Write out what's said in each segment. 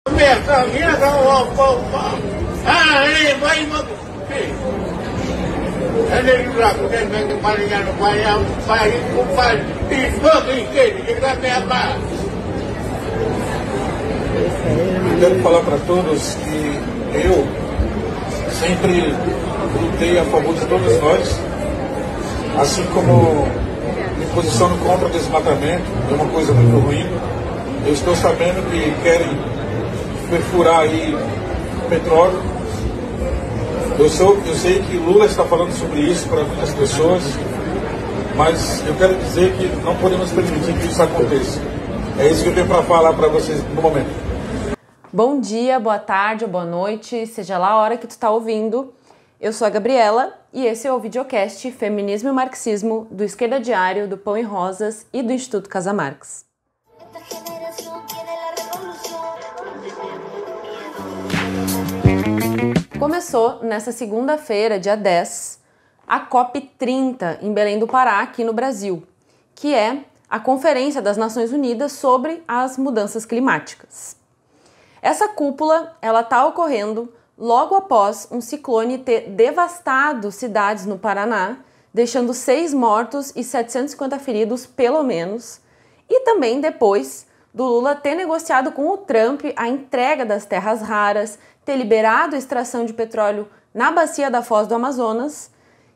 Eu quero falar para todos que eu sempre lutei a favor de todos nós, assim como me posiciono contra o desmatamento, é uma coisa muito ruim. Eu estou sabendo que querem perfurar aí petróleo. Eu sei que Lula está falando sobre isso para muitas pessoas, mas eu quero dizer que não podemos permitir que isso aconteça. É isso que eu tenho para falar para vocês no momento. Bom dia, boa tarde ou boa noite, seja lá a hora que tu está ouvindo. Eu sou a Gabriela e esse é o videocast Feminismo e Marxismo do Esquerda Diário, do Pão e Rosas e do Instituto Casa Marx. Começou nesta segunda-feira, dia 10, a COP30 em Belém do Pará, aqui no Brasil, que é a Conferência das Nações Unidas sobre as Mudanças Climáticas. Essa cúpula está ocorrendo logo após um ciclone ter devastado cidades no Paraná, deixando 6 mortos e 750 feridos, pelo menos, e também depois do Lula ter negociado com o Trump a entrega das terras raras, ter liberado a extração de petróleo na bacia da Foz do Amazonas,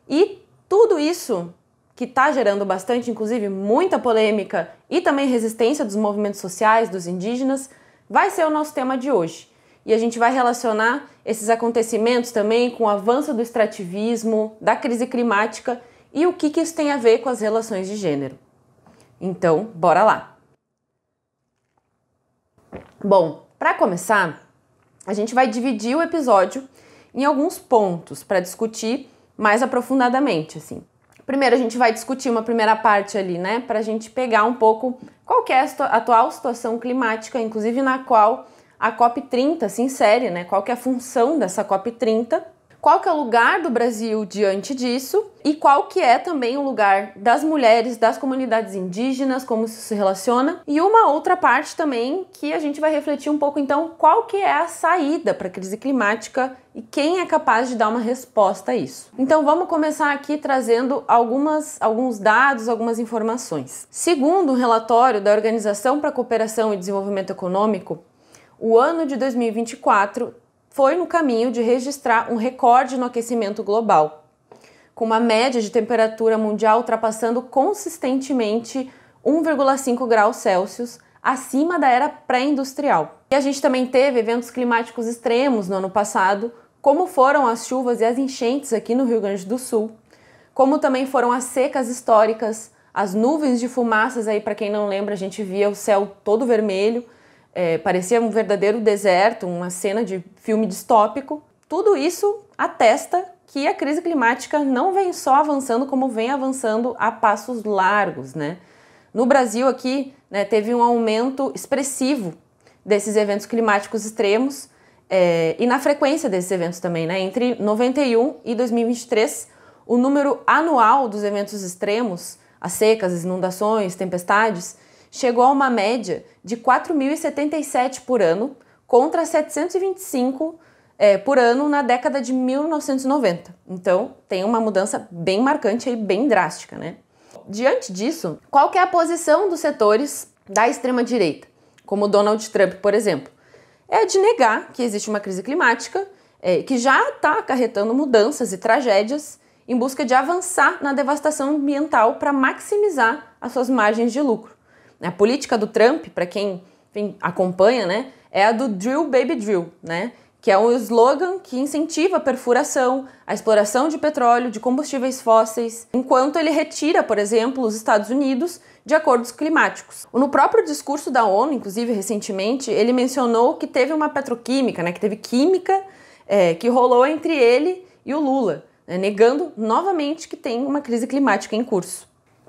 e tudo isso que está gerando bastante, inclusive muita polêmica e também resistência dos movimentos sociais, dos indígenas, vai ser o nosso tema de hoje. E a gente vai relacionar esses acontecimentos também com o avanço do extrativismo, da crise climática e o que isso tem a ver com as relações de gênero. Então, bora lá! Bom, para começar, a gente vai dividir o episódio em alguns pontos para discutir mais aprofundadamente, assim. Primeiro a gente vai discutir uma primeira parte ali, né, para a gente pegar um pouco qual que é a atual situação climática, inclusive na qual a COP30 se insere, né, qual que é a função dessa COP30, qual que é o lugar do Brasil diante disso e qual que é também o lugar das mulheres, das comunidades indígenas, como isso se relaciona. E uma outra parte também que a gente vai refletir um pouco, então, qual que é a saída para a crise climática e quem é capaz de dar uma resposta a isso. Então vamos começar aqui trazendo alguns dados, algumas informações. Segundo um relatório da Organização para a Cooperação e Desenvolvimento Econômico, o ano de 2024 foi no caminho de registrar um recorde no aquecimento global, com uma média de temperatura mundial ultrapassando consistentemente 1,5 graus Celsius acima da era pré-industrial. E a gente também teve eventos climáticos extremos no ano passado, como foram as chuvas e as enchentes aqui no Rio Grande do Sul, como também foram as secas históricas, as nuvens de fumaças aí, para quem não lembra, a gente via o céu todo vermelho, parecia um verdadeiro deserto, uma cena de filme distópico. Tudo isso atesta que a crise climática não vem só avançando, como vem avançando a passos largos, né? No Brasil aqui, né, teve um aumento expressivo desses eventos climáticos extremos e na frequência desses eventos também, né? Entre 91 e 2023, o número anual dos eventos extremos, as secas, as inundações, tempestades, chegou a uma média de 4.077 por ano, contra 725 por ano na década de 1990. Então, tem uma mudança bem marcante e bem drástica, né? Diante disso, qual que é a posição dos setores da extrema-direita, como Donald Trump, por exemplo? É de negar que existe uma crise climática que já está acarretando mudanças e tragédias em busca de avançar na devastação ambiental para maximizar as suas margens de lucro. A política do Trump, para quem acompanha, né, é a do Drill Baby Drill, né, que é um slogan que incentiva a perfuração, a exploração de petróleo, de combustíveis fósseis, enquanto ele retira, por exemplo, os Estados Unidos de acordos climáticos. No próprio discurso da ONU, inclusive recentemente, ele mencionou que teve uma petroquímica, né, que teve química que rolou entre ele e o Lula, né, negando novamente que tem uma crise climática em curso.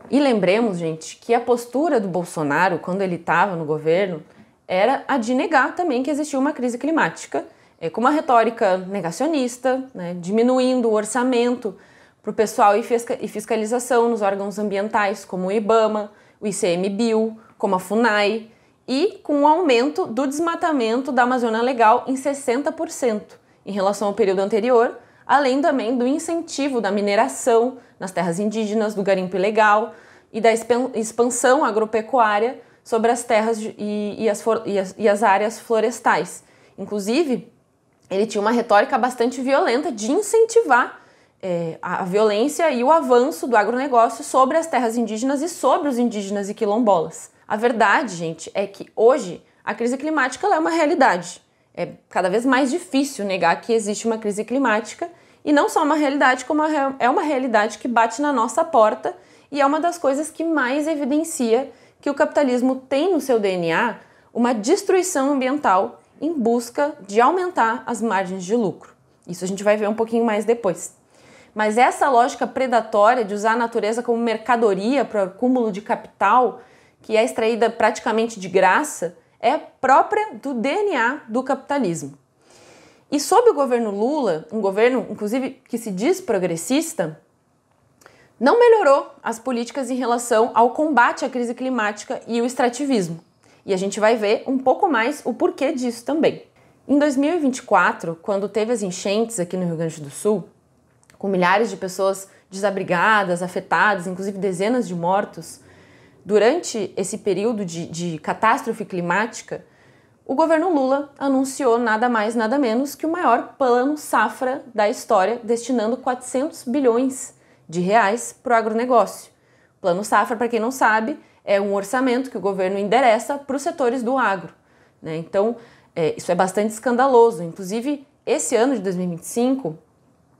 E lembremos, gente, que a postura do Bolsonaro, quando ele estava no governo, era a de negar também que existia uma crise climática, com uma retórica negacionista, né, diminuindo o orçamento para o pessoal e fiscalização nos órgãos ambientais, como o IBAMA, o ICMBio, como a FUNAI, e com o aumento do desmatamento da Amazônia Legal em 60% em relação ao período anterior, além também do incentivo da mineração nas terras indígenas, do garimpo ilegal e da expansão agropecuária sobre as terras e as áreas florestais. Inclusive, ele tinha uma retórica bastante violenta de incentivar a violência e o avanço do agronegócio sobre as terras indígenas e sobre os indígenas e quilombolas. A verdade, gente, é que hoje a crise climática ela é uma realidade. É cada vez mais difícil negar que existe uma crise climática e não só uma realidade, como é uma realidade que bate na nossa porta e é uma das coisas que mais evidencia que o capitalismo tem no seu DNA uma destruição ambiental em busca de aumentar as margens de lucro. Isso a gente vai ver um pouquinho mais depois. Mas essa lógica predatória de usar a natureza como mercadoria para o acúmulo de capital, que é extraída praticamente de graça, é própria do DNA do capitalismo. E sob o governo Lula, um governo, inclusive, que se diz progressista, não melhorou as políticas em relação ao combate à crise climática e o extrativismo. E a gente vai ver um pouco mais o porquê disso também. Em 2024, quando teve as enchentes aqui no Rio Grande do Sul, com milhares de pessoas desabrigadas, afetadas, inclusive dezenas de mortos, durante esse período de catástrofe climática, o governo Lula anunciou nada mais, nada menos que o maior plano safra da história, destinando 400 bilhões de reais para o agronegócio. Plano safra, para quem não sabe, é um orçamento que o governo endereça para os setores do agro, né? Então, isso é bastante escandaloso. Inclusive, esse ano de 2025,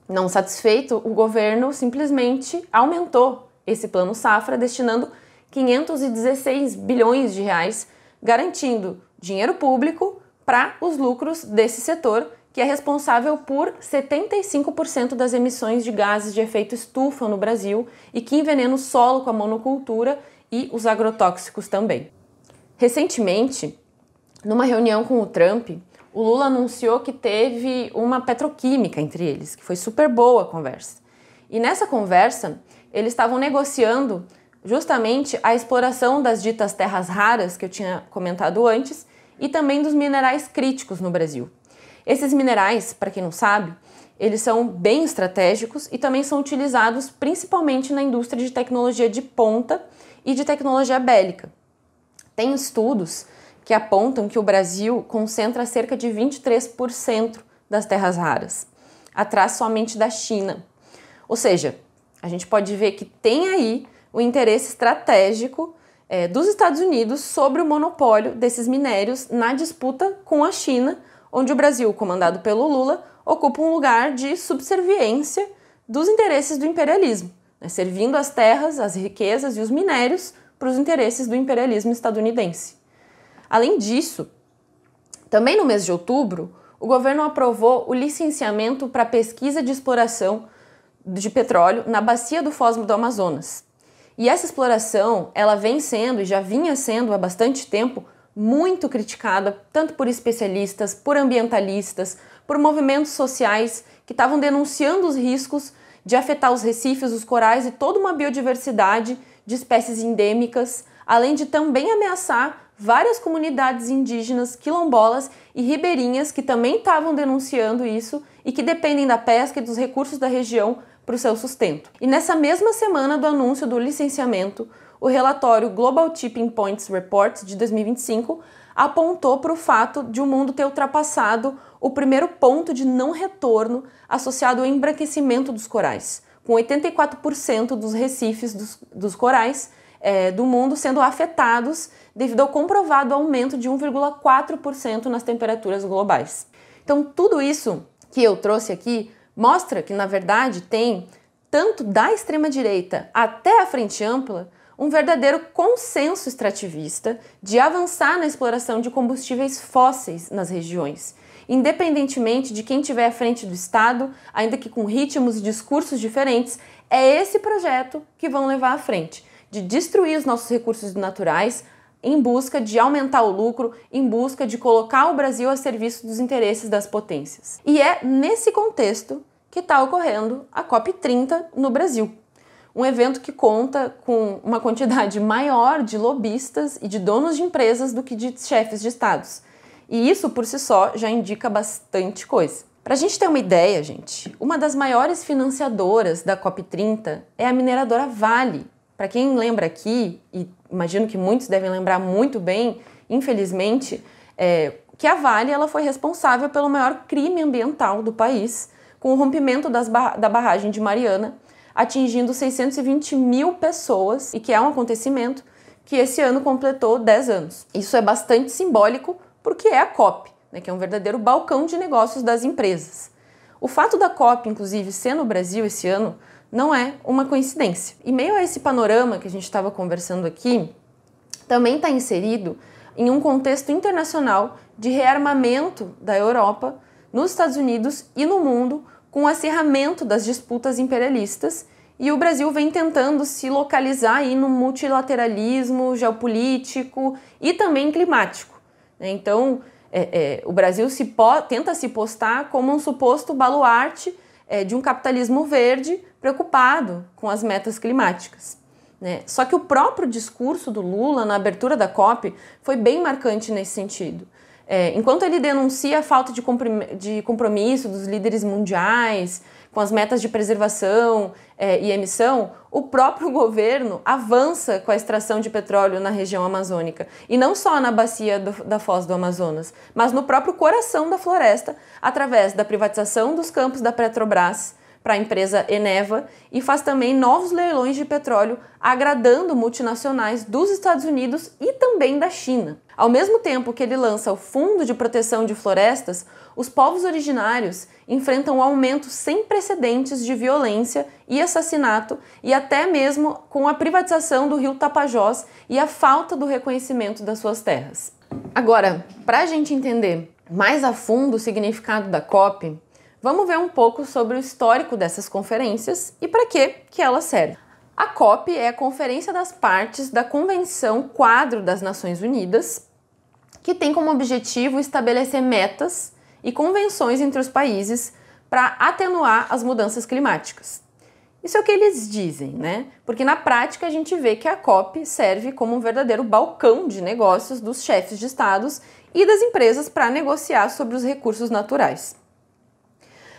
não satisfeito, o governo simplesmente aumentou esse plano safra, destinando 516 bilhões de reais, garantindo dinheiro público para os lucros desse setor, que é responsável por 75% das emissões de gases de efeito estufa no Brasil e que envenena o solo com a monocultura e os agrotóxicos também. Recentemente, numa reunião com o Trump, o Lula anunciou que teve uma petroquímica entre eles, que foi super boa a conversa. E nessa conversa, eles estavam negociando justamente a exploração das ditas terras raras, que eu tinha comentado antes, e também dos minerais críticos no Brasil. Esses minerais, para quem não sabe, eles são bem estratégicos e também são utilizados principalmente na indústria de tecnologia de ponta e de tecnologia bélica. Tem estudos que apontam que o Brasil concentra cerca de 23% das terras raras, atrás somente da China. Ou seja, a gente pode ver que tem aí o interesse estratégico dos Estados Unidos sobre o monopólio desses minérios na disputa com a China, onde o Brasil, comandado pelo Lula, ocupa um lugar de subserviência dos interesses do imperialismo, né, servindo as terras, as riquezas e os minérios para os interesses do imperialismo estadunidense. Além disso, também no mês de outubro, o governo aprovou o licenciamento para pesquisa de exploração de petróleo na bacia do Foz do Amazonas. E essa exploração, ela vem sendo e já vinha sendo há bastante tempo muito criticada, tanto por especialistas, por ambientalistas, por movimentos sociais que estavam denunciando os riscos de afetar os recifes, os corais e toda uma biodiversidade de espécies endêmicas, além de também ameaçar várias comunidades indígenas, quilombolas e ribeirinhas que também estavam denunciando isso e que dependem da pesca e dos recursos da região para o seu sustento. E nessa mesma semana do anúncio do licenciamento, o relatório Global Tipping Points Report de 2025 apontou para o fato de o mundo ter ultrapassado o primeiro ponto de não retorno associado ao embranquecimento dos corais, com 84% dos recifes dos corais do mundo sendo afetados devido ao comprovado aumento de 1,4% nas temperaturas globais. Então, tudo isso que eu trouxe aqui mostra que, na verdade, tem, tanto da extrema-direita até a frente ampla, um verdadeiro consenso extrativista de avançar na exploração de combustíveis fósseis nas regiões, independentemente de quem estiver à frente do Estado, ainda que com ritmos e discursos diferentes, é esse projeto que vão levar à frente, de destruir os nossos recursos naturais em busca de aumentar o lucro, em busca de colocar o Brasil a serviço dos interesses das potências. E é nesse contexto que está ocorrendo a COP30 no Brasil. um evento que conta com uma quantidade maior de lobistas e de donos de empresas do que de chefes de estados. E isso, por si só, já indica bastante coisa. Para a gente ter uma ideia, gente, uma das maiores financiadoras da COP30 é a mineradora Vale. Para quem lembra aqui, e imagino que muitos devem lembrar muito bem, infelizmente, que a Vale ela foi responsável pelo maior crime ambiental do país, com o rompimento da barragem de Mariana, atingindo 620 mil pessoas, e que é um acontecimento que esse ano completou 10 anos. Isso é bastante simbólico porque é a COP, né, que é um verdadeiro balcão de negócios das empresas. O fato da COP, inclusive, ser no Brasil esse ano, não é uma coincidência. E meio a esse panorama que a gente estava conversando aqui, também está inserido em um contexto internacional de rearmamento da Europa, nos Estados Unidos e no mundo, com o acirramento das disputas imperialistas, e o Brasil vem tentando se localizar aí no multilateralismo geopolítico e também climático. Então, o Brasil tenta se postar como um suposto baluarte de um capitalismo verde preocupado com as metas climáticas. Só que o próprio discurso do Lula na abertura da COP foi bem marcante nesse sentido. Enquanto ele denuncia a falta de compromisso dos líderes mundiais com as metas de preservação e emissão, o próprio governo avança com a extração de petróleo na região amazônica. E não só na bacia da Foz do Amazonas, mas no próprio coração da floresta, através da privatização dos campos da Petrobras para a empresa Eneva, e faz também novos leilões de petróleo, agradando multinacionais dos Estados Unidos e também da China. Ao mesmo tempo que ele lança o Fundo de Proteção de Florestas, os povos originários enfrentam um aumento sem precedentes de violência e assassinato, e até mesmo com a privatização do rio Tapajós e a falta do reconhecimento das suas terras. Agora, para a gente entender mais a fundo o significado da COP, vamos ver um pouco sobre o histórico dessas conferências e para que elas servem. A COP é a Conferência das Partes da Convenção Quadro das Nações Unidas, que tem como objetivo estabelecer metas e convenções entre os países para atenuar as mudanças climáticas. Isso é o que eles dizem, né? Porque na prática a gente vê que a COP serve como um verdadeiro balcão de negócios dos chefes de estados e das empresas para negociar sobre os recursos naturais.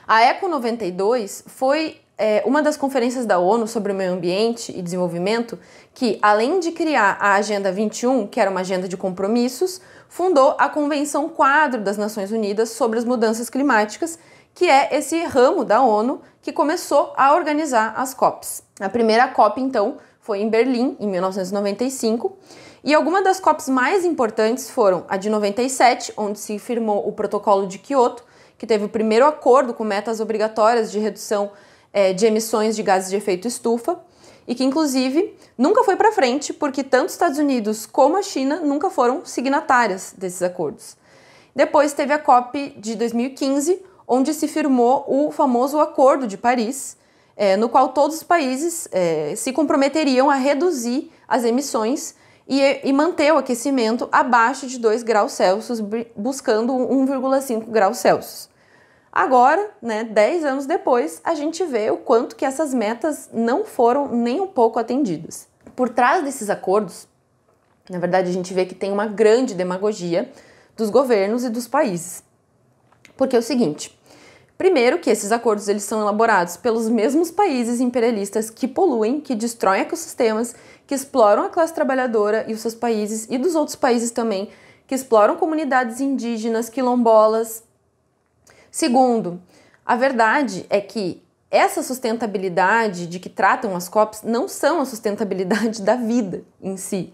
A ECO 92 foi uma das conferências da ONU sobre o meio ambiente e desenvolvimento que, além de criar a Agenda 21, que era uma agenda de compromissos, fundou a Convenção Quadro das Nações Unidas sobre as Mudanças Climáticas, que é esse ramo da ONU que começou a organizar as COPs. A primeira COP, então, foi em Berlim, em 1995, e algumas das COPs mais importantes foram a de 97, onde se firmou o Protocolo de Quioto, que teve o primeiro acordo com metas obrigatórias de redução de emissões de gases de efeito estufa, e que, inclusive, nunca foi para frente, porque tanto os Estados Unidos como a China nunca foram signatárias desses acordos. Depois teve a COP de 2015, onde se firmou o famoso Acordo de Paris, no qual todos os países se comprometeriam a reduzir as emissões e manter o aquecimento abaixo de 2 graus Celsius, buscando 1,5 graus Celsius. Agora, 10 anos depois, a gente vê o quanto que essas metas não foram nem um pouco atendidas. Por trás desses acordos, na verdade, a gente vê que tem uma grande demagogia dos governos e dos países. Porque é o seguinte, primeiro que esses acordos eles são elaborados pelos mesmos países imperialistas que poluem, que destroem ecossistemas, que exploram a classe trabalhadora e os seus países, e dos outros países também, que exploram comunidades indígenas, quilombolas. Segundo, a verdade é que essa sustentabilidade de que tratam as COPs não são a sustentabilidade da vida em si,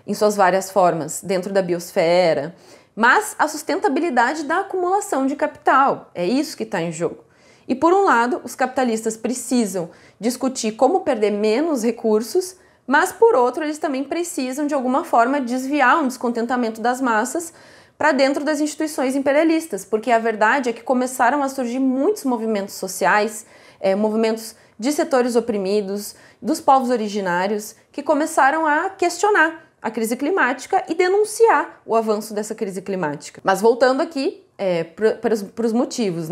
em suas várias formas, dentro da biosfera, mas a sustentabilidade da acumulação de capital. É isso que está em jogo. E por um lado, os capitalistas precisam discutir como perder menos recursos, mas por outro, eles também precisam de alguma forma desviar um descontentamento das massas para dentro das instituições imperialistas, porque a verdade é que começaram a surgir muitos movimentos sociais, movimentos de setores oprimidos, dos povos originários, que começaram a questionar a crise climática e denunciar o avanço dessa crise climática. Mas voltando aqui para os motivos,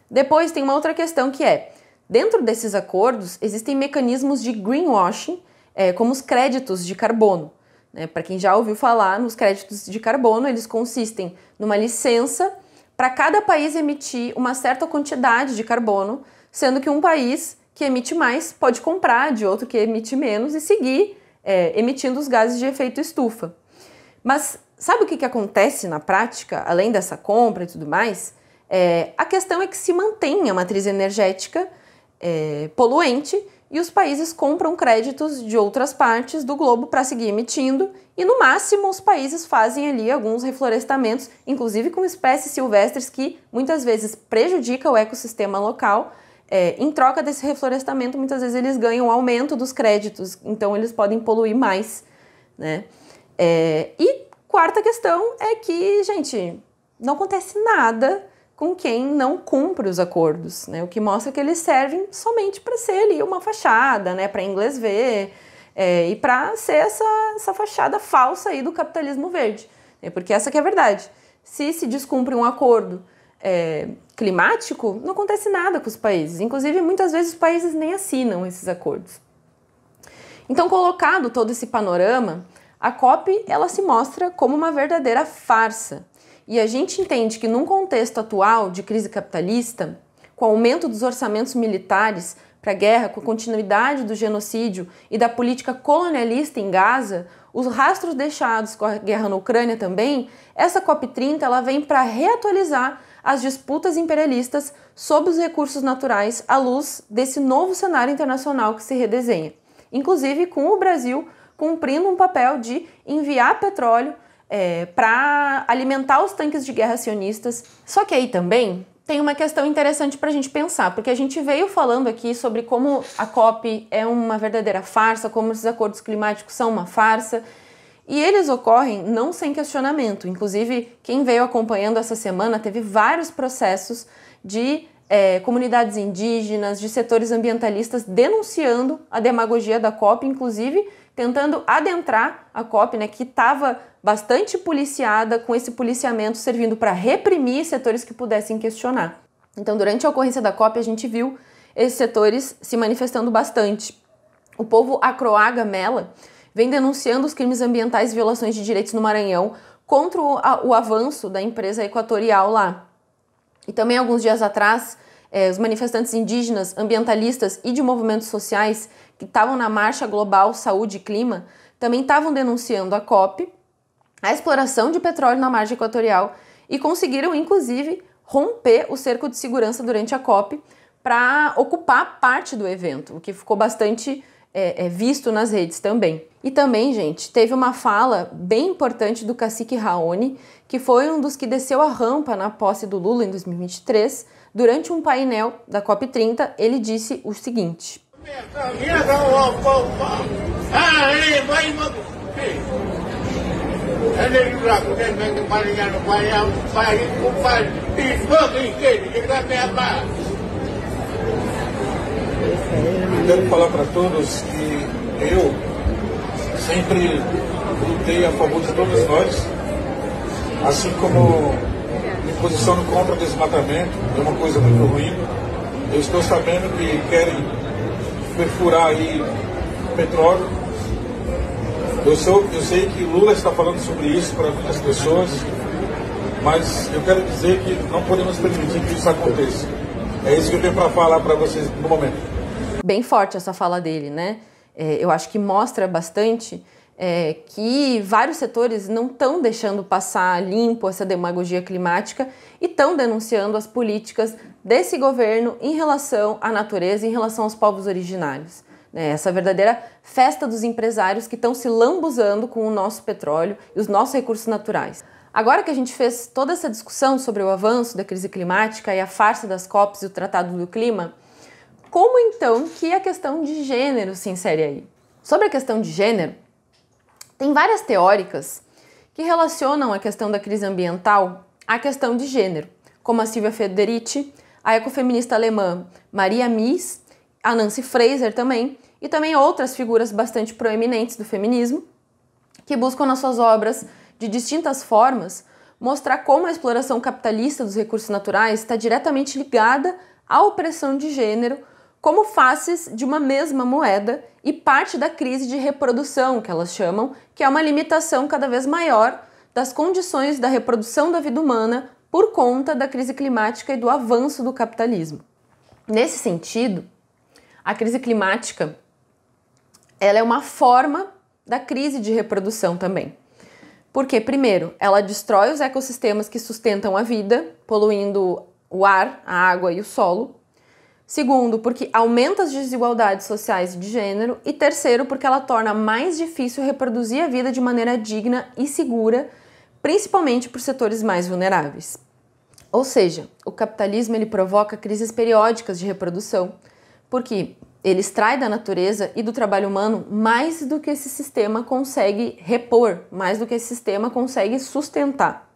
Depois tem uma outra questão que é, Dentro desses acordos, existem mecanismos de greenwashing, como os créditos de carbono. Para quem já ouviu falar, nos créditos de carbono, eles consistem numa licença para cada país emitir uma certa quantidade de carbono, sendo que um país que emite mais pode comprar de outro que emite menos e seguir emitindo os gases de efeito estufa. Mas sabe o que acontece na prática, além dessa compra e tudo mais? A questão é que se mantém a matriz energética poluente e os países compram créditos de outras partes do globo para seguir emitindo e, no máximo, os países fazem ali alguns reflorestamentos, inclusive com espécies silvestres que muitas vezes prejudicam o ecossistema local. Em troca desse reflorestamento, muitas vezes eles ganham aumento dos créditos, então eles podem poluir mais, né? E quarta questão é que, gente, não acontece nada com quem não cumpre os acordos, né? O que mostra que eles servem somente para ser ali uma fachada, né? Para inglês ver e para ser essa fachada falsa aí do capitalismo verde, né? Porque essa que é a verdade. Se descumpre um acordo climático, não acontece nada com os países. Inclusive, muitas vezes os países nem assinam esses acordos. Então, colocado todo esse panorama, a COP ela se mostra como uma verdadeira farsa. E a gente entende que num contexto atual de crise capitalista, com o aumento dos orçamentos militares para a guerra, com a continuidade do genocídio e da política colonialista em Gaza, os rastros deixados com a guerra na Ucrânia também, essa COP30 ela vem para reatualizar as disputas imperialistas sobre os recursos naturais à luz desse novo cenário internacional que se redesenha. Inclusive com o Brasil cumprindo um papel de enviar petróleo para alimentar os tanques de guerra sionistas. Só que aí também tem uma questão interessante para a gente pensar, porque a gente veio falando aqui sobre como a COP é uma verdadeira farsa, como esses acordos climáticos são uma farsa, e eles ocorrem não sem questionamento. Inclusive, quem veio acompanhando essa semana teve vários processos de comunidades indígenas, de setores ambientalistas denunciando a demagogia da COP, inclusive tentando adentrar a COP, né, que estava bastante policiada, com esse policiamento servindo para reprimir setores que pudessem questionar. Então, durante a ocorrência da COP, a gente viu esses setores se manifestando bastante. O povo Acroaga Mela vem denunciando os crimes ambientais e violações de direitos no Maranhão contra o avanço da empresa Equatorial lá. E também, alguns dias atrás, os manifestantes indígenas, ambientalistas e de movimentos sociais que estavam na Marcha Global Saúde e Clima também estavam denunciando a COP, a exploração de petróleo na margem equatorial e conseguiram, inclusive, romper o cerco de segurança durante a COP para ocupar parte do evento, o que ficou bastante visto nas redes também. E também, gente, teve uma fala bem importante do cacique Raoni, que foi um dos que desceu a rampa na posse do Lula em 2023. Durante um painel da COP30, ele disse o seguinte: eu quero falar para todos que eu sempre lutei a favor de todos nós, assim como me posiciono contra o desmatamento, é uma coisa muito ruim. Eu estou sabendo que querem perfurar aí petróleo. Eu sei que Lula está falando sobre isso para muitas pessoas, mas eu quero dizer que não podemos permitir que isso aconteça. É isso que eu tenho para falar para vocês no momento. Bem forte essa fala dele, né? Eu acho que mostra bastante que vários setores não estão deixando passar limpo essa demagogia climática e estão denunciando as políticas desse governo em relação à natureza, em relação aos povos originários. Essa verdadeira festa dos empresários que estão se lambuzando com o nosso petróleo e os nossos recursos naturais. Agora que a gente fez toda essa discussão sobre o avanço da crise climática e a farsa das COPs e o Tratado do Clima, como então que a questão de gênero se insere aí? Sobre a questão de gênero, tem várias teóricas que relacionam a questão da crise ambiental à questão de gênero, como a Silvia Federici, a ecofeminista alemã Maria Mies, a Nancy Fraser também, e também outras figuras bastante proeminentes do feminismo, que buscam nas suas obras, de distintas formas, mostrar como a exploração capitalista dos recursos naturais está diretamente ligada à opressão de gênero como faces de uma mesma moeda e parte da crise de reprodução, que elas chamam, que é uma limitação cada vez maior das condições da reprodução da vida humana por conta da crise climática e do avanço do capitalismo. Nesse sentido, a crise climática ela é uma forma da crise de reprodução também. Porque, primeiro, ela destrói os ecossistemas que sustentam a vida, poluindo o ar, a água e o solo. Segundo, porque aumenta as desigualdades sociais e de gênero. E terceiro, porque ela torna mais difícil reproduzir a vida de maneira digna e segura, principalmente por setores mais vulneráveis. Ou seja, o capitalismo ele provoca crises periódicas de reprodução, porque ele extrai da natureza e do trabalho humano mais do que esse sistema consegue repor, mais do que esse sistema consegue sustentar.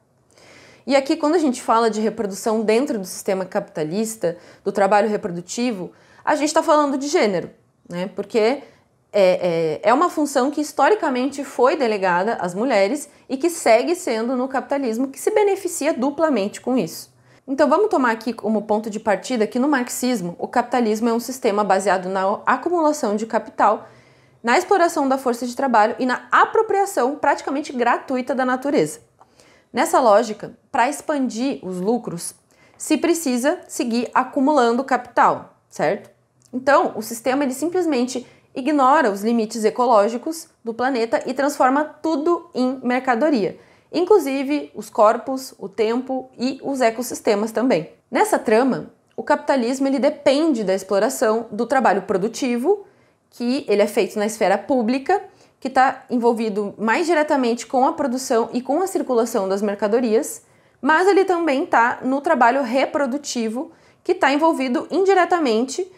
E aqui, quando a gente fala de reprodução dentro do sistema capitalista, do trabalho reprodutivo, a gente está falando de gênero, né? Porque é uma função que historicamente foi delegada às mulheres e que segue sendo no capitalismo, que se beneficia duplamente com isso. Então vamos tomar aqui como ponto de partida que no marxismo o capitalismo é um sistema baseado na acumulação de capital, na exploração da força de trabalho e na apropriação praticamente gratuita da natureza. Nessa lógica, para expandir os lucros, se precisa seguir acumulando capital, certo? Então, o sistema ele simplesmente ignora os limites ecológicos do planeta e transforma tudo em mercadoria, inclusive os corpos, o tempo e os ecossistemas também. Nessa trama, o capitalismo ele depende da exploração do trabalho produtivo, que ele é feito na esfera pública, que está envolvido mais diretamente com a produção e com a circulação das mercadorias, mas ele também está no trabalho reprodutivo, que está envolvido indiretamente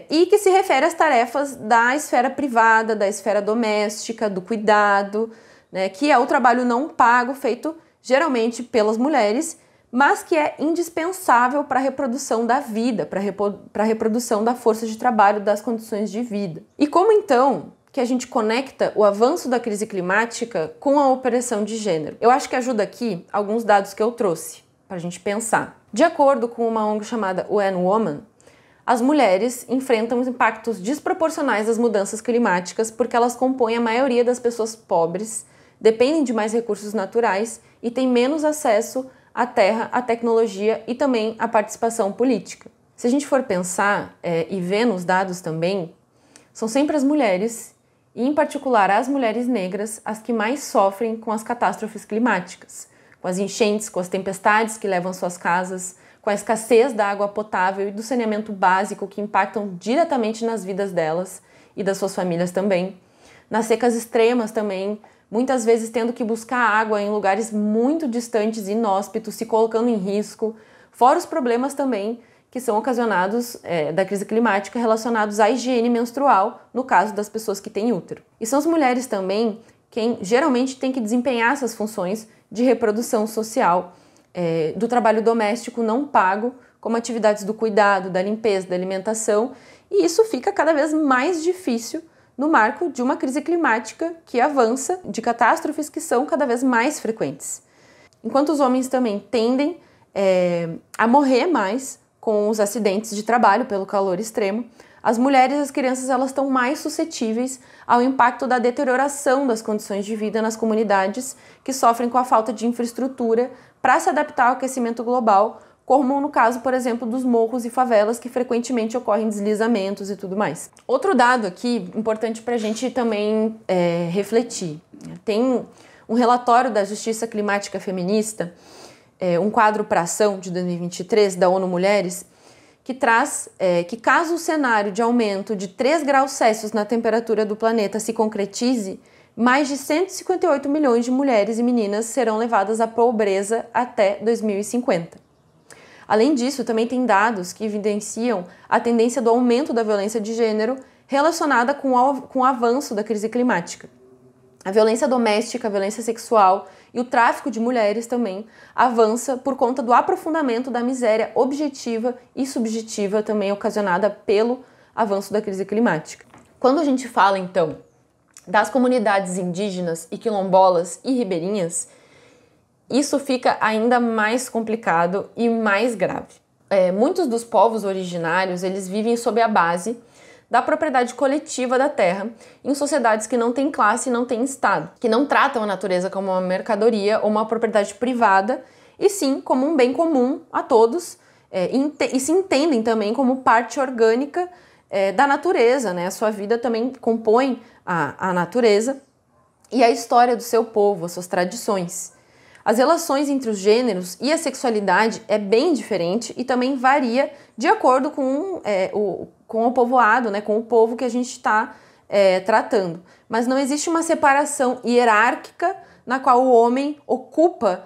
e que se refere às tarefas da esfera privada, da esfera doméstica, do cuidado, né, que é o trabalho não pago feito geralmente pelas mulheres, mas que é indispensável para a reprodução da vida, para a reprodução da força de trabalho, das condições de vida. E como então que a gente conecta o avanço da crise climática com a opressão de gênero? Eu acho que ajuda aqui alguns dados que eu trouxe para a gente pensar. De acordo com uma ONG chamada UN Woman, as mulheres enfrentam impactos desproporcionais das mudanças climáticas porque elas compõem a maioria das pessoas pobres, dependem de mais recursos naturais e têm menos acesso à terra, à tecnologia e também à participação política. Se a gente for pensar e ver nos dados também, são sempre as mulheres, e em particular as mulheres negras, as que mais sofrem com as catástrofes climáticas, com as enchentes, com as tempestades que levam suas casas, com a escassez da água potável e do saneamento básico que impactam diretamente nas vidas delas e das suas famílias também, nas secas extremas também, muitas vezes tendo que buscar água em lugares muito distantes e inóspitos, se colocando em risco, fora os problemas também que são ocasionados da crise climática relacionados à higiene menstrual, no caso das pessoas que têm útero. E são as mulheres também quem geralmente tem que desempenhar essas funções de reprodução social, do trabalho doméstico não pago, como atividades do cuidado, da limpeza, da alimentação, e isso fica cada vez mais difícil no marco de uma crise climática que avança, de catástrofes que são cada vez mais frequentes. Enquanto os homens também tendem a morrer mais com os acidentes de trabalho pelo calor extremo, as mulheres e as crianças elas estão mais suscetíveis ao impacto da deterioração das condições de vida nas comunidades que sofrem com a falta de infraestrutura para se adaptar ao aquecimento global, como no caso, por exemplo, dos morros e favelas que frequentemente ocorrem deslizamentos e tudo mais. Outro dado aqui importante para a gente também refletir. Tem um relatório da Justiça Climática Feminista, um quadro para ação de 2023 da ONU Mulheres, que traz que caso o cenário de aumento de 3 graus Celsius na temperatura do planeta se concretize, mais de 158 milhões de mulheres e meninas serão levadas à pobreza até 2050. Além disso, também tem dados que evidenciam a tendência do aumento da violência de gênero relacionada com o avanço da crise climática. A violência doméstica, a violência sexual e o tráfico de mulheres também avança por conta do aprofundamento da miséria objetiva e subjetiva também ocasionada pelo avanço da crise climática. Quando a gente fala, então, das comunidades indígenas e quilombolas e ribeirinhas, isso fica ainda mais complicado e mais grave. Muitos dos povos originários, eles vivem sob a base da propriedade coletiva da terra, em sociedades que não têm classe e não têm estado, que não tratam a natureza como uma mercadoria ou uma propriedade privada, e sim como um bem comum a todos, e se entendem também como parte orgânica da natureza, né? A sua vida também compõe a natureza e a história do seu povo, as suas tradições. As relações entre os gêneros e a sexualidade é bem diferente e também varia de acordo com o povoado, né, com o povo que a gente está tratando. Mas não existe uma separação hierárquica na qual o homem ocupa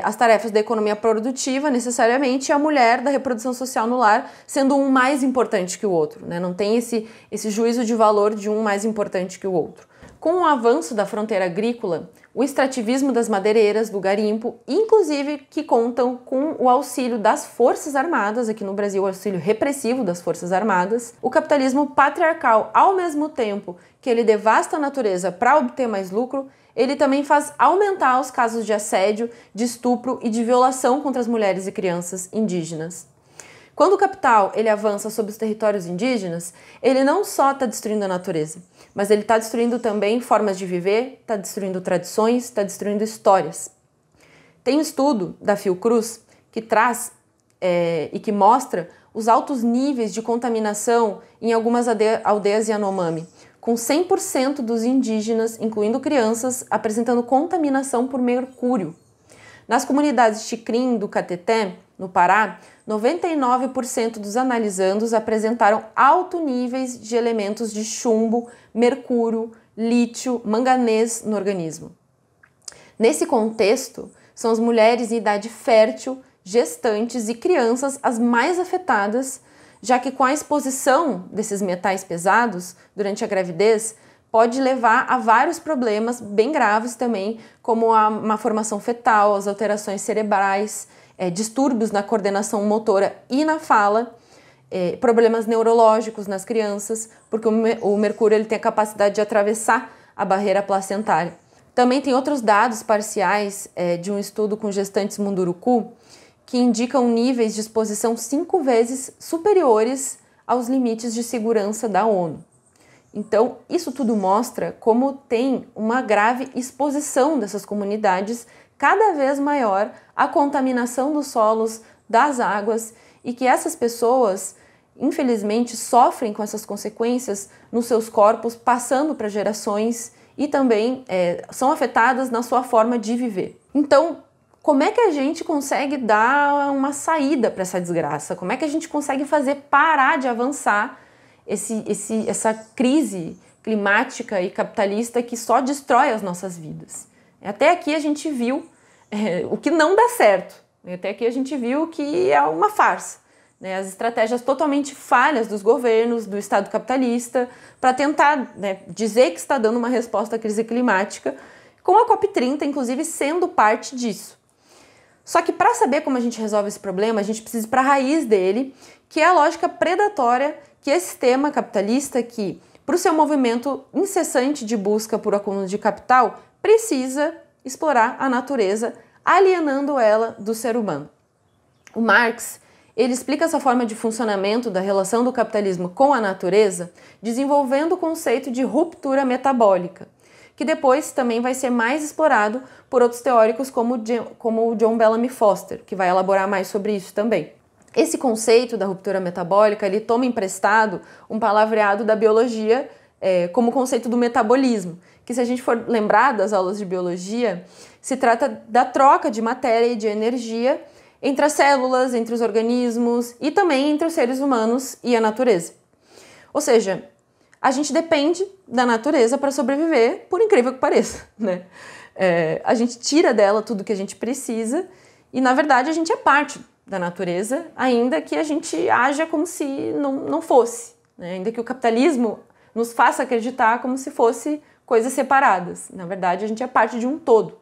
as tarefas da economia produtiva necessariamente, e a mulher da reprodução social no lar sendo um mais importante que o outro, né? Não tem esse juízo de valor de um mais importante que o outro. Com o avanço da fronteira agrícola, o extrativismo das madeireiras, do garimpo, inclusive que contam com o auxílio das Forças Armadas, aqui no Brasil o auxílio repressivo das Forças Armadas, o capitalismo patriarcal, ao mesmo tempo que ele devasta a natureza para obter mais lucro, ele também faz aumentar os casos de assédio, de estupro e de violação contra as mulheres e crianças indígenas. Quando o capital ele avança sobre os territórios indígenas, ele não só está destruindo a natureza, mas ele está destruindo também formas de viver, está destruindo tradições, está destruindo histórias. Tem um estudo da Fiocruz que traz e que mostra os altos níveis de contaminação em algumas aldeias Yanomami, com 100% dos indígenas, incluindo crianças, apresentando contaminação por mercúrio. Nas comunidades Xicrim do Cateté, no Pará, 99% dos analisandos apresentaram altos níveis de elementos de chumbo, mercúrio, lítio, manganês no organismo. Nesse contexto, são as mulheres em idade fértil, gestantes e crianças as mais afetadas, já que com a exposição desses metais pesados durante a gravidez, pode levar a vários problemas bem graves também, como a má formação fetal, as alterações cerebrais, distúrbios na coordenação motora e na fala, problemas neurológicos nas crianças, porque o mercúrio ele tem a capacidade de atravessar a barreira placentária. Também tem outros dados parciais de um estudo com gestantes munduruku, que indicam níveis de exposição 5 vezes superiores aos limites de segurança da ONU. Então, isso tudo mostra como tem uma grave exposição dessas comunidades cada vez maior à contaminação dos solos, das águas, e que essas pessoas, infelizmente, sofrem com essas consequências nos seus corpos, passando para gerações e também são afetadas na sua forma de viver. Então, como é que a gente consegue dar uma saída para essa desgraça? Como é que a gente consegue fazer parar de avançar essa crise climática e capitalista que só destrói as nossas vidas? Até aqui a gente viu o que não dá certo. Até aqui a gente viu que é uma farsa. As estratégias totalmente falhas dos governos, do Estado capitalista, para tentar dizer que está dando uma resposta à crise climática, com a COP30, inclusive, sendo parte disso. Só que para saber como a gente resolve esse problema, a gente precisa ir para a raiz dele, que é a lógica predatória que esse sistema capitalista, que, para o seu movimento incessante de busca por acúmulo de capital, precisa explorar a natureza, alienando ela do ser humano. O Marx, ele explica essa forma de funcionamento da relação do capitalismo com a natureza, desenvolvendo o conceito de ruptura metabólica, que depois também vai ser mais explorado por outros teóricos como o John Bellamy Foster, que vai elaborar mais sobre isso também. Esse conceito da ruptura metabólica, ele toma emprestado um palavreado da biologia como o conceito do metabolismo, que se a gente for lembrar das aulas de biologia, se trata da troca de matéria e de energia entre as células, entre os organismos e também entre os seres humanos e a natureza. Ou seja, a gente depende da natureza para sobreviver, por incrível que pareça, né? A gente tira dela tudo que a gente precisa e, na verdade, a gente é parte da natureza, ainda que a gente haja como se não fosse, né? Ainda que o capitalismo nos faça acreditar como se fosse coisas separadas. Na verdade, a gente é parte de um todo,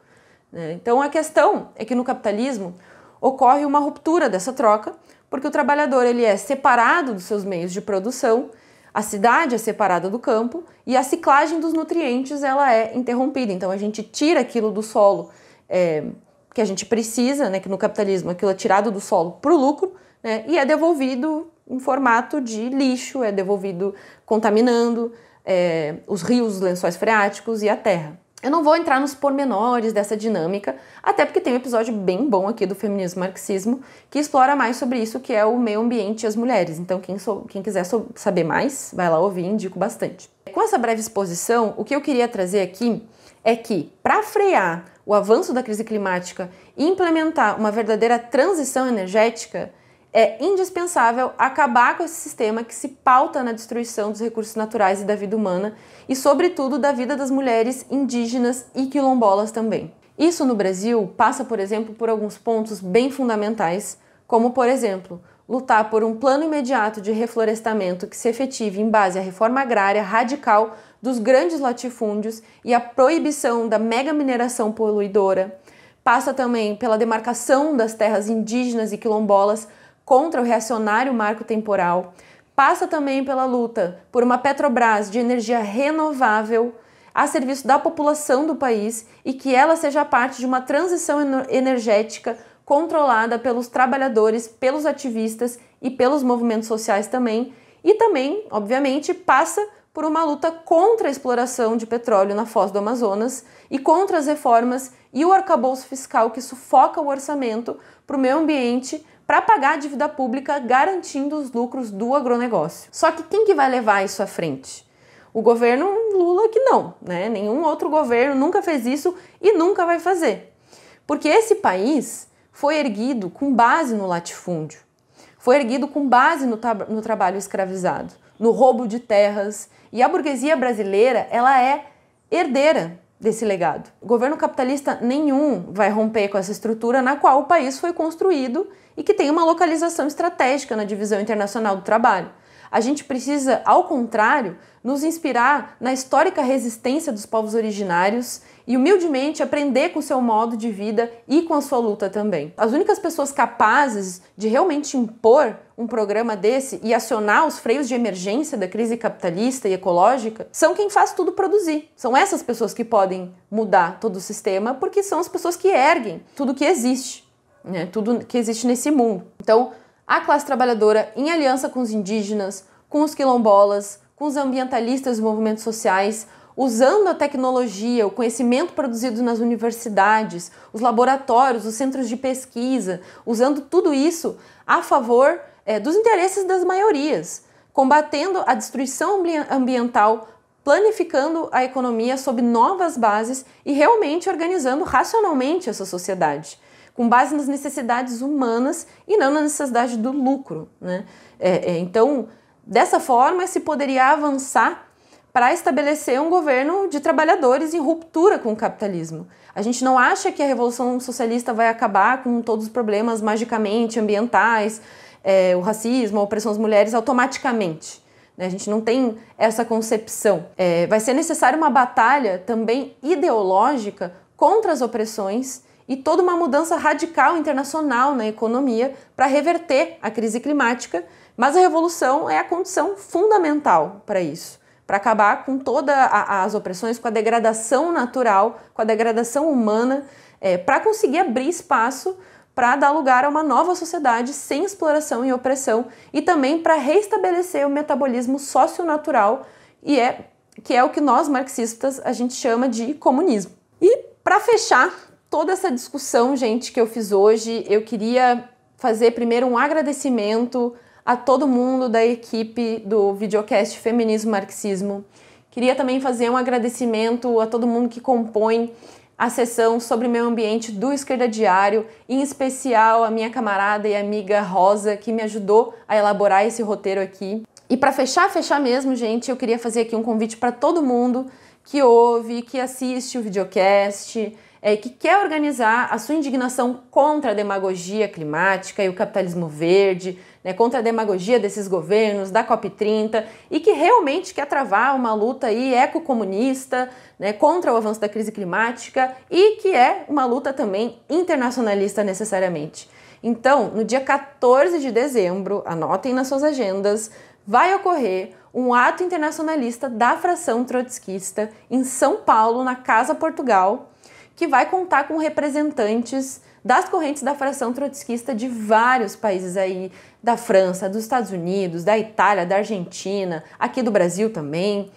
né? Então, a questão é que no capitalismo ocorre uma ruptura dessa troca, porque o trabalhador ele é separado dos seus meios de produção, a cidade é separada do campo e a ciclagem dos nutrientes ela é interrompida. Então a gente tira aquilo do solo que a gente precisa, né, que no capitalismo aquilo é tirado do solo para o lucro, né, e é devolvido em formato de lixo, é devolvido contaminando os rios, os lençóis freáticos e a terra. Eu não vou entrar nos pormenores dessa dinâmica, até porque tem um episódio bem bom aqui do Feminismo Marxismo que explora mais sobre isso, que é o meio ambiente e as mulheres. Então quem quiser saber mais, vai lá ouvir, indico bastante. Com essa breve exposição, o que eu queria trazer aqui é que, para frear o avanço da crise climática e implementar uma verdadeira transição energética, é indispensável acabar com esse sistema que se pauta na destruição dos recursos naturais e da vida humana e, sobretudo, da vida das mulheres indígenas e quilombolas também. Isso no Brasil passa, por exemplo, por alguns pontos bem fundamentais, como, por exemplo, lutar por um plano imediato de reflorestamento que se efetive em base à reforma agrária radical dos grandes latifúndios e a proibição da mega mineração poluidora. Passa também pela demarcação das terras indígenas e quilombolas contra o reacionário marco temporal, passa também pela luta por uma Petrobras de energia renovável a serviço da população do país e que ela seja parte de uma transição energética controlada pelos trabalhadores, pelos ativistas e pelos movimentos sociais também, e também, obviamente, passa por uma luta contra a exploração de petróleo na foz do Amazonas e contra as reformas e o arcabouço fiscal que sufoca o orçamento para o meio ambiente, para pagar a dívida pública, garantindo os lucros do agronegócio. Só que quem que vai levar isso à frente? O governo Lula que não, né? Nenhum outro governo nunca fez isso e nunca vai fazer. Porque esse país foi erguido com base no latifúndio, foi erguido com base no trabalho escravizado, no roubo de terras, e a burguesia brasileira, ela é herdeira desse legado. O governo capitalista nenhum vai romper com essa estrutura na qual o país foi construído e que tem uma localização estratégica na divisão internacional do trabalho. A gente precisa, ao contrário, nos inspirar na histórica resistência dos povos originários e, humildemente, aprender com o seu modo de vida e com a sua luta também. As únicas pessoas capazes de realmente impor um programa desse e acionar os freios de emergência da crise capitalista e ecológica são quem faz tudo produzir. São essas pessoas que podem mudar todo o sistema, porque são as pessoas que erguem tudo que existe, né? Tudo que existe nesse mundo. Então, a classe trabalhadora, em aliança com os indígenas, com os quilombolas, com os ambientalistas e movimentos sociais, usando a tecnologia, o conhecimento produzido nas universidades, os laboratórios, os centros de pesquisa, usando tudo isso a favor dos interesses das maiorias, combatendo a destruição ambiental, planificando a economia sob novas bases e realmente organizando racionalmente essa sociedade, com base nas necessidades humanas e não na necessidade do lucro, né? Então, dessa forma, se poderia avançar para estabelecer um governo de trabalhadores em ruptura com o capitalismo. A gente não acha que a Revolução Socialista vai acabar com todos os problemas magicamente ambientais, o racismo, a opressão às mulheres automaticamente. A gente não tem essa concepção. Vai ser necessária uma batalha também ideológica contra as opressões e toda uma mudança radical internacional na economia para reverter a crise climática, mas a revolução é a condição fundamental para isso, para acabar com todas as opressões, com a degradação natural, com a degradação humana, para conseguir abrir espaço para dar lugar a uma nova sociedade sem exploração e opressão e também para restabelecer o metabolismo socionatural, que é o que nós marxistas a gente chama de comunismo. E para fechar toda essa discussão, gente, que eu fiz hoje, eu queria fazer primeiro um agradecimento a todo mundo da equipe do videocast Feminismo Marxismo. Queria também fazer um agradecimento a todo mundo que compõe a seção sobre meio ambiente do Esquerda Diário, em especial a minha camarada e amiga Rosa, que me ajudou a elaborar esse roteiro aqui. E para fechar mesmo, gente, eu queria fazer aqui um convite para todo mundo que ouve, que assiste o videocast, que quer organizar a sua indignação contra a demagogia climática e o capitalismo verde, né, contra a demagogia desses governos, da COP30, e que realmente quer travar uma luta aí ecocomunista, né, contra o avanço da crise climática e que é uma luta também internacionalista necessariamente. Então, no dia 14 de dezembro, anotem nas suas agendas, vai ocorrer um ato internacionalista da fração trotskista em São Paulo, na Casa Portugal, que vai contar com representantes das correntes da fração trotskista de vários países aí, da França, dos Estados Unidos, da Itália, da Argentina, aqui do Brasil também.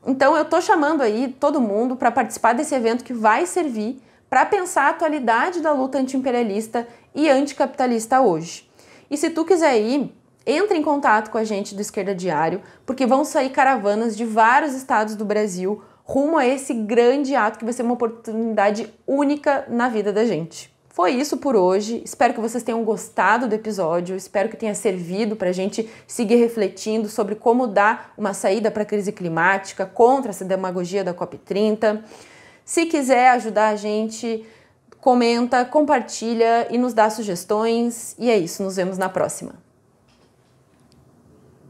Então eu tô chamando aí todo mundo para participar desse evento que vai servir para pensar a atualidade da luta anti-imperialista e anticapitalista hoje. E se tu quiser ir, entre em contato com a gente do Esquerda Diário, porque vão sair caravanas de vários estados do Brasil rumo a esse grande ato que vai ser uma oportunidade única na vida da gente. Foi isso por hoje, espero que vocês tenham gostado do episódio, espero que tenha servido para a gente seguir refletindo sobre como dar uma saída para a crise climática, contra essa demagogia da COP30. Se quiser ajudar a gente, comenta, compartilha e nos dá sugestões. E é isso, nos vemos na próxima.